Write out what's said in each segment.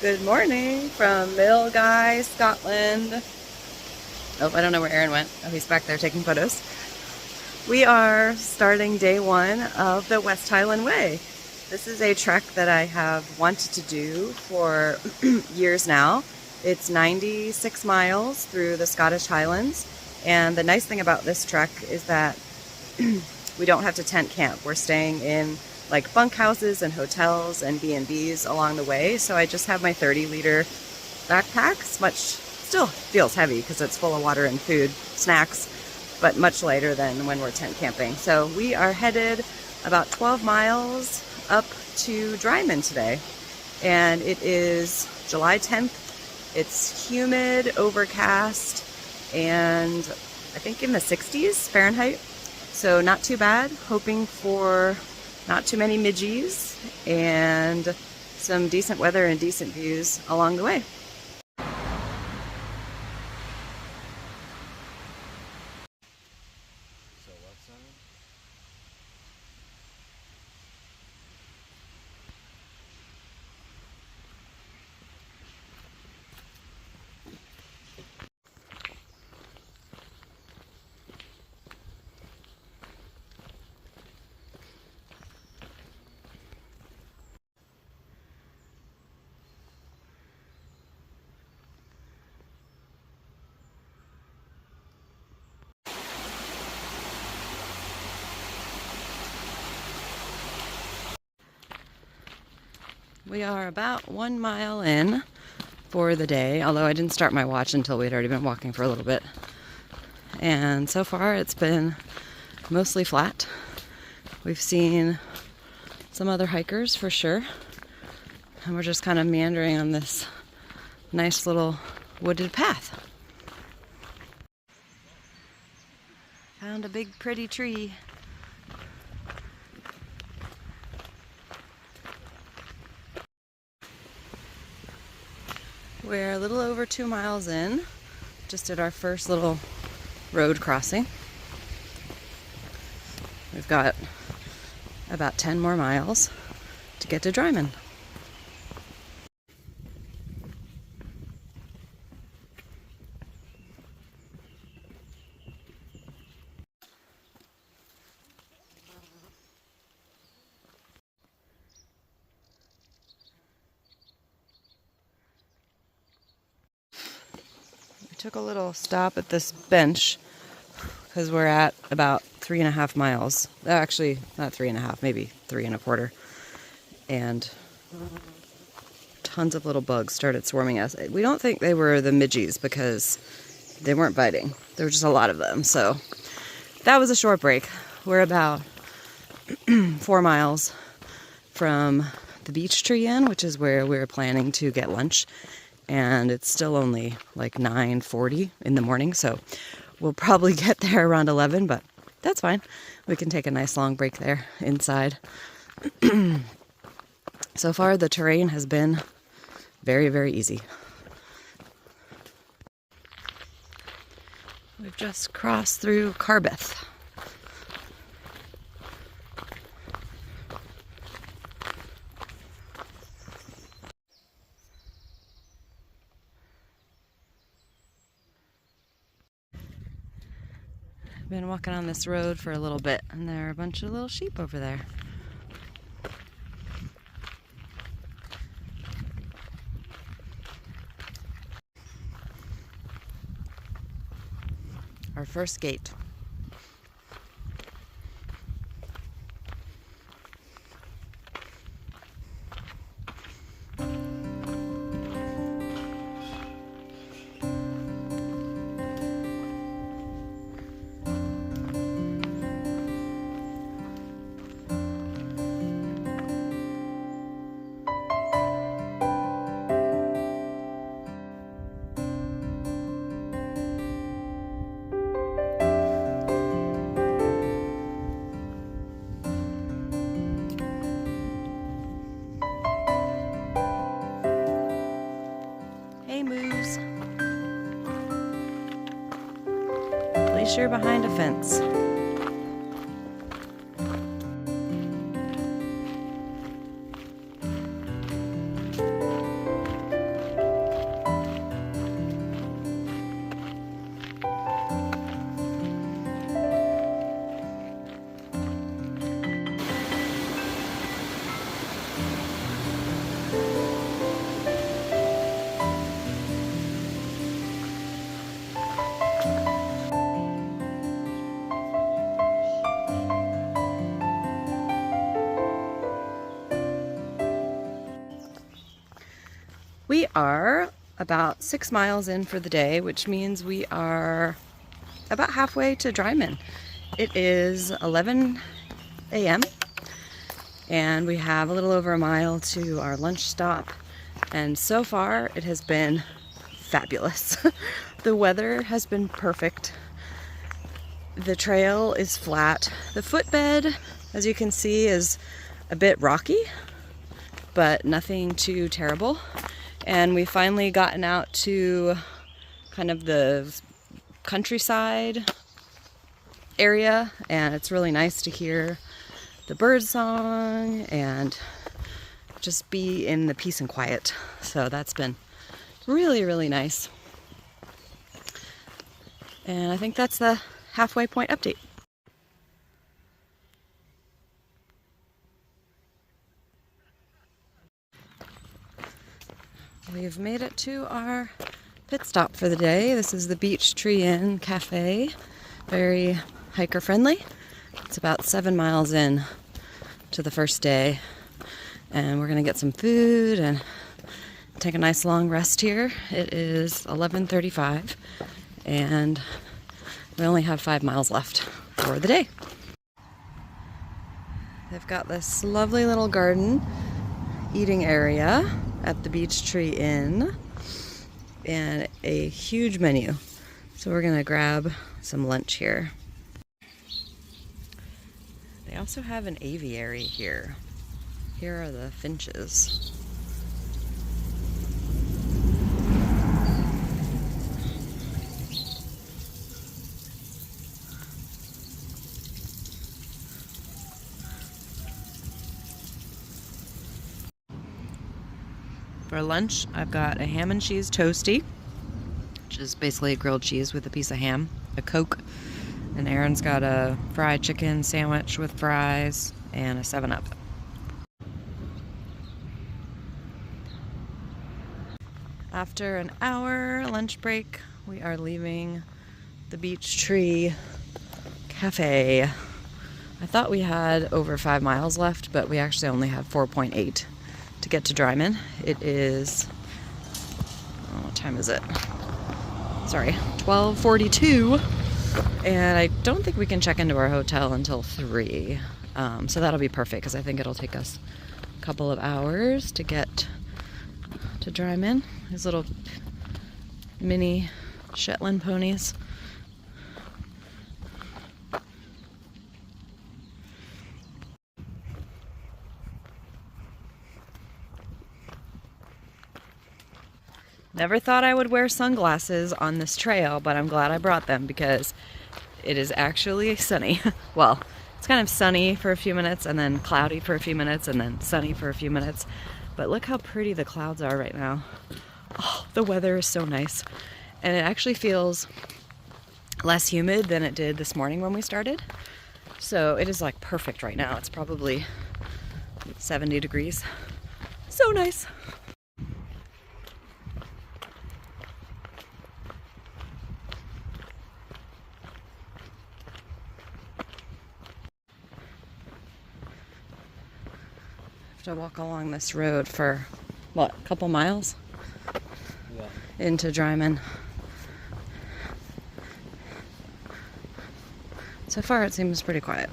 Good morning from Milgai, Scotland. Oh, I don't know where Aaron went. Oh, he's back there taking photos. We are starting day one of the West Highland Way. This is a trek that I have wanted to do for years now. It's 96 miles through the Scottish Highlands, and the nice thing about this trek is that we don't have to tent camp. We're staying in like bunkhouses and hotels and B&Bs along the way. So I just have my 30-liter backpacks, much still feels heavy because it's full of water and food, snacks, but much lighter than when we're tent camping. So we are headed about 12 miles up to Dryman today. And it is July 10th. It's humid, overcast, and I think in the 60s Fahrenheit. So not too bad. Hoping for not too many midges and some decent weather and decent views along the way. We are about 1 mile in for the day, although I didn't start my watch until we'd already been walking for a little bit. And so far it's been mostly flat. We've seen some other hikers for sure. And we're just kind of meandering on this nice little wooded path. Found a big pretty tree. We're a little over 2 miles in, just at our first little road crossing. We've got about 10 more miles to get to Dryman. We took a little stop at this bench because we're at about 3.5 miles. Actually, not 3.5, maybe 3.25. And tons of little bugs started swarming us. We don't think they were the midges because they weren't biting. There were just a lot of them. So that was a short break. We're about 4 miles from the Beech Tree Inn, which is where we're planning to get lunch. And it's still only like 9:40 in the morning, so we'll probably get there around 11, but that's fine. We can take a nice long break there inside. So far, the terrain has been very, very easy. We've just crossed through Carbeth. Been walking on this road for a little bit, and there are a bunch of little sheep over there. Our first gate. Hey, moose. At least you're behind a fence. We are about 6 miles in for the day, which means we are about halfway to Dryman. It is 11 a.m. and we have a little over a mile to our lunch stop. And so far it has been fabulous. The weather has been perfect. The trail is flat. The footbed, as you can see, is a bit rocky, but nothing too terrible. And we finally gotten out to kind of the countryside area, and it's really nice to hear the bird song and just be in the peace and quiet. So that's been really, really nice. And I think that's the halfway point update. We've made it to our pit stop for the day. This is the Beech Tree Inn Cafe. Very hiker friendly. It's about 7 miles in to the first day. And we're gonna get some food and take a nice long rest here. It is 11:35 and we only have 5 miles left for the day. They've got this lovely little garden eating area at the Beech Tree Inn and a huge menu. So we're gonna grab some lunch here. They also have an aviary here. Here are the finches. For lunch, I've got a ham and cheese toastie, which is basically a grilled cheese with a piece of ham, a Coke, and Aaron's got a fried chicken sandwich with fries and a 7-Up. After an hour lunch break, we are leaving the Beech Tree Cafe. I thought we had over 5 miles left, but we actually only have 4.8 to get to Dryman. It is, oh, what time is it? Sorry, 12:42, and I don't think we can check into our hotel until 3. So that'll be perfect because I think it'll take us a couple of hours to get to Dryman. These little mini Shetland ponies. Never thought I would wear sunglasses on this trail, but I'm glad I brought them because it is actually sunny. Well, it's kind of sunny for a few minutes and then cloudy for a few minutes and then sunny for a few minutes. But look how pretty the clouds are right now. Oh, the weather is so nice. And it actually feels less humid than it did this morning when we started. So it is like perfect right now. It's probably 70 degrees. So nice. To walk along this road for what, a couple miles? Yeah. Into Dryman. So far it seems pretty quiet.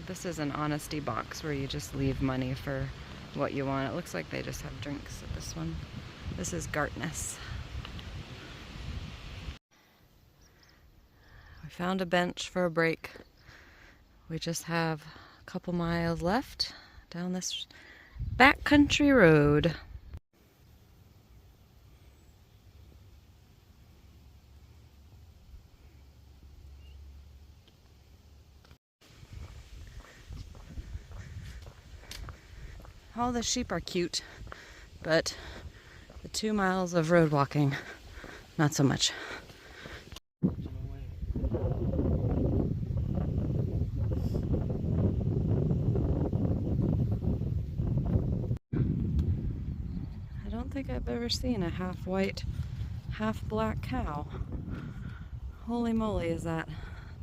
This is an honesty box where you just leave money for what you want. It looks like they just have drinks at this one. This is Gartness. We found a bench for a break. We just have a couple miles left down this backcountry road. All the sheep are cute, but the 2 miles of road walking, not so much. I don't think I've ever seen a half white, half black cow. Holy moly, is that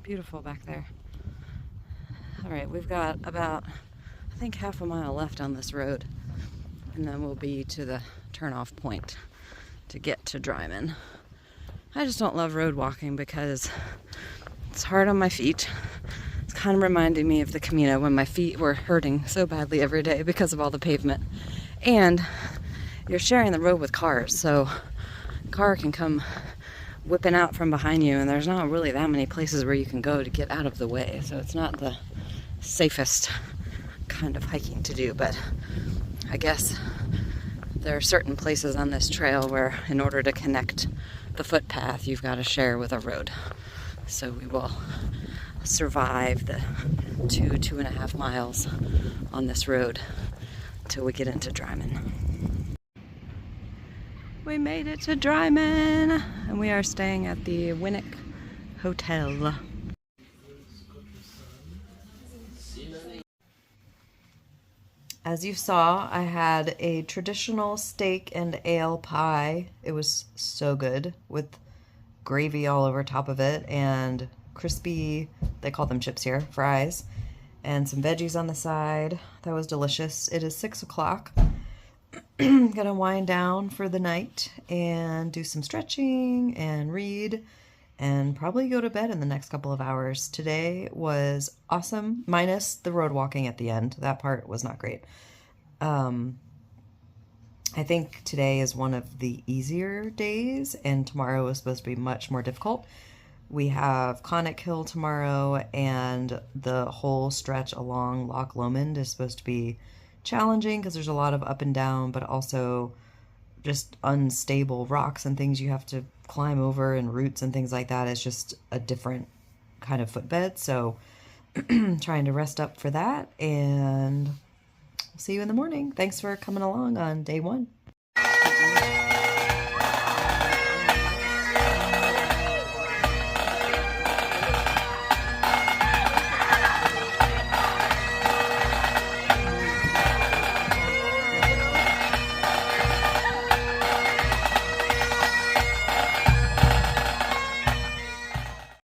beautiful back there. All right, we've got about, I think, half a mile left on this road, and then we'll be to the turnoff point to get to Dryman. I just don't love road walking because it's hard on my feet. It's kind of reminding me of the Camino when my feet were hurting so badly every day because of all the pavement. And you're sharing the road with cars, so a car can come whipping out from behind you, and there's not really that many places where you can go to get out of the way, so it's not the safest kind of hiking to do. But I guess there are certain places on this trail where in order to connect the footpath you've got to share with a road. So we will survive the 2.5 miles on this road till we get into Dryman. We made it to Dryman, and we are staying at the Winnick Hotel. As you saw, I had a traditional steak and ale pie. It was so good, with gravy all over top of it and crispy, they call them chips here, fries, and some veggies on the side. That was delicious. It is 6 o'clock. Gonna wind down for the night and do some stretching and read and probably go to bed in the next couple of hours. Today was awesome, minus the road walking at the end. That part was not great. I think today is one of the easier days, and tomorrow is supposed to be much more difficult. We have Connick Hill tomorrow, and the whole stretch along Loch Lomond is supposed to be challenging because there's a lot of up and down, but also just unstable rocks and things you have to climb over, and roots and things like that. It's just a different kind of footbed, so trying to rest up for that, and we'll see you in the morning. Thanks for coming along on day one.